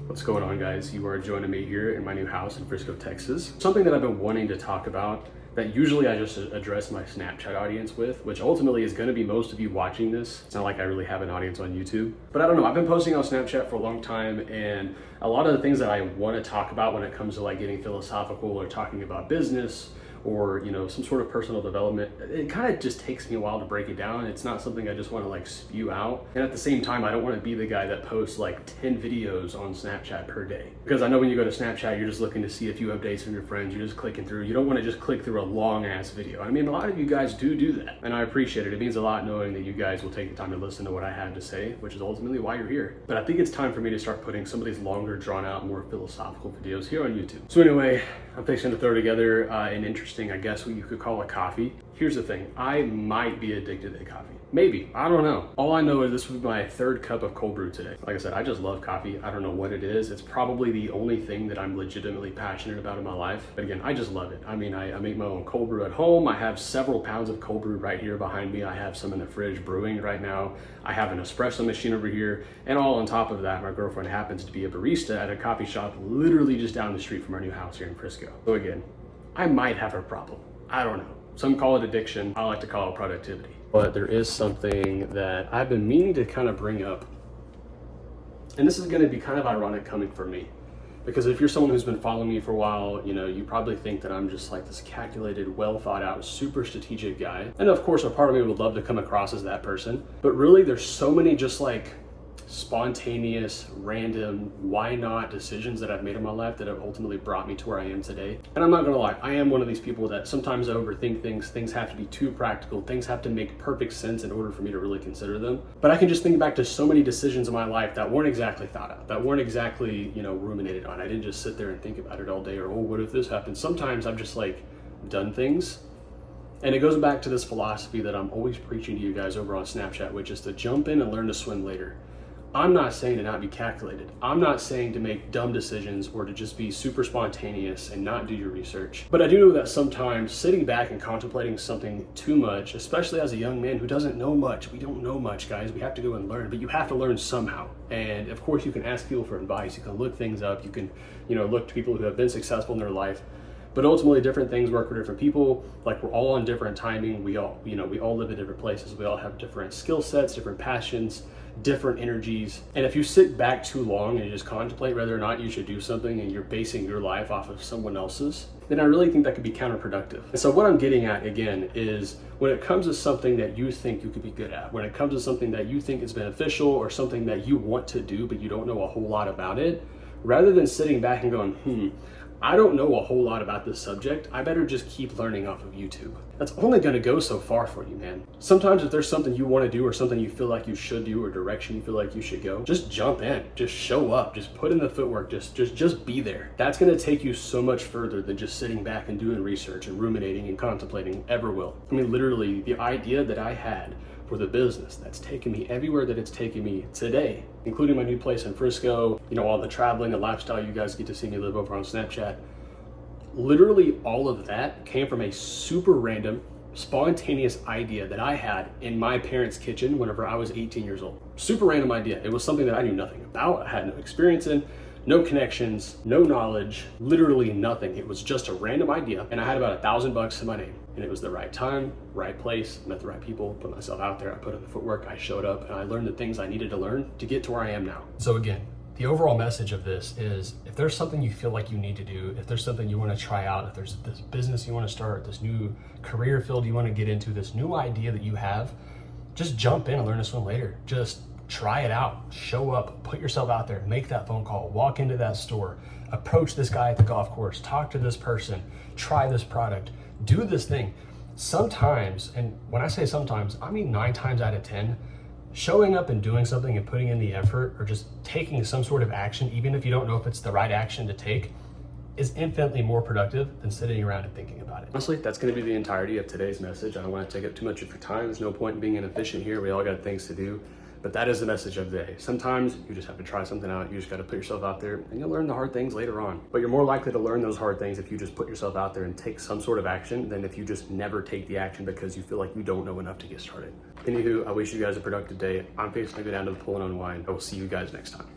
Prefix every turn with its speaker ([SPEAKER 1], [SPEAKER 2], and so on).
[SPEAKER 1] What's going on, guys? You are joining me here in my new house in Frisco, Texas. Something that I've been wanting to talk about that usually I just address my Snapchat audience with, which ultimately is going to be most of you watching this. It's not like I really have an audience on YouTube, but I don't know. I've been posting on Snapchat for a long time, and a lot of the things that I want to talk about when it comes to like getting philosophical or talking about business or, you know, some sort of personal development, it kind of just takes me a while to break it down. It's not something I just want to like spew out. And at the same time, I don't want to be the guy that posts like 10 videos on Snapchat per day. Because I know when you go to Snapchat, you're just looking to see a few updates from your friends. You're just clicking through. You don't want to just click through a long ass video. I mean, a lot of you guys do that. And I appreciate it. It means a lot knowing that you guys will take the time to listen to what I have to say, which is ultimately why you're here. But I think it's time for me to start putting some of these longer, drawn out, more philosophical videos here on YouTube. So anyway, I'm fixing to throw together an interesting, I guess what you could call a coffee. Here's the thing, I might be addicted to coffee. Maybe, I don't know. All I know is this will be my third cup of cold brew today. Like I said, I just love coffee. I don't know what it is. It's probably the only thing that I'm legitimately passionate about in my life. But again, I just love it. I mean, I make my own cold brew at home. I have several pounds of cold brew right here behind me. I have some in the fridge brewing right now. I have an espresso machine over here. And all on top of that, my girlfriend happens to be a barista at a coffee shop literally just down the street from our new house here in Frisco. So again, I might have a problem. I don't know. Some call it addiction. I like to call it productivity. But there is something that I've been meaning to kind of bring up. And this is going to be kind of ironic coming from me. Because if you're someone who's been following me for a while, you know, you probably think that I'm just like this calculated, well thought out, super strategic guy. And of course, a part of me would love to come across as that person. But really, there's so many just like spontaneous, random, why not decisions that I've made in my life that have ultimately brought me to where I am today. And I'm not gonna lie, I am one of these people that sometimes I overthink things. Things have to be too practical. Things have to make perfect sense in order for me to really consider them. But I can just think back to so many decisions in my life that weren't exactly thought out, that weren't exactly, you know, ruminated on. I didn't just sit there and think about it all day or, oh, what if this happens? Sometimes I've just like done things. And it goes back to this philosophy that I'm always preaching to you guys over on Snapchat, which is to jump in and learn to swim later. I'm not saying to not be calculated. I'm not saying to make dumb decisions or to just be super spontaneous and not do your research. But I do know that sometimes sitting back and contemplating something too much, especially as a young man who doesn't know much, we don't know much, guys. We have to go and learn, but you have to learn somehow. And of course, you can ask people for advice. You can look things up. You can, you know, look to people who have been successful in their life. But ultimately, different things work for different people. Like, we're all on different timing. We all live in different places. We all have different skill sets, different passions, different energies. And if you sit back too long and you just contemplate whether or not you should do something and you're basing your life off of someone else's, then I really think that could be counterproductive. And so what I'm getting at, again, is when it comes to something that you think you could be good at, when it comes to something that you think is beneficial or something that you want to do but you don't know a whole lot about it, rather than sitting back and going, I don't know a whole lot about this subject, I better just keep learning off of YouTube. That's only gonna go so far for you, man. Sometimes if there's something you wanna do or something you feel like you should do or direction you feel like you should go, just jump in, just show up, just put in the footwork, just be there. That's gonna take you so much further than just sitting back and doing research and ruminating and contemplating ever will. I mean, literally, the idea that I had for the business that's taken me everywhere that it's taken me today, including my new place in Frisco, you know, all the traveling and lifestyle you guys get to see me live over on Snapchat. Literally all of that came from a super random, spontaneous idea that I had in my parents' kitchen whenever I was 18 years old. Super random idea. It was something that I knew nothing about, I had no experience in, no connections, no knowledge, literally nothing. It was just a random idea, and I had about $1,000 to my name. And it was the right time, right place, met the right people, put myself out there, I put in the footwork, I showed up, and I learned the things I needed to learn to get to where I am now. So again, the overall message of this is, if there's something you feel like you need to do, if there's something you want to try out, if there's this business you want to start, this new career field you want to get into, this new idea that you have, just jump in and learn to swim later. Just try it out, show up, put yourself out there, make that phone call, walk into that store, approach this guy at the golf course, talk to this person, try this product, do this thing. Sometimes, and when I say sometimes, I mean 9 times out of 10, showing up and doing something and putting in the effort or just taking some sort of action, even if you don't know if it's the right action to take, is infinitely more productive than sitting around and thinking about it. Honestly, that's going to be the entirety of today's message. I don't want to take up too much of your time. There's no point in being inefficient here. We all got things to do. But that is the message of the day. Sometimes you just have to try something out. You just got to put yourself out there and you'll learn the hard things later on. But you're more likely to learn those hard things if you just put yourself out there and take some sort of action than if you just never take the action because you feel like you don't know enough to get started. Anywho, I wish you guys a productive day. I'm fixing to go down to the pool and unwind. I will see you guys next time.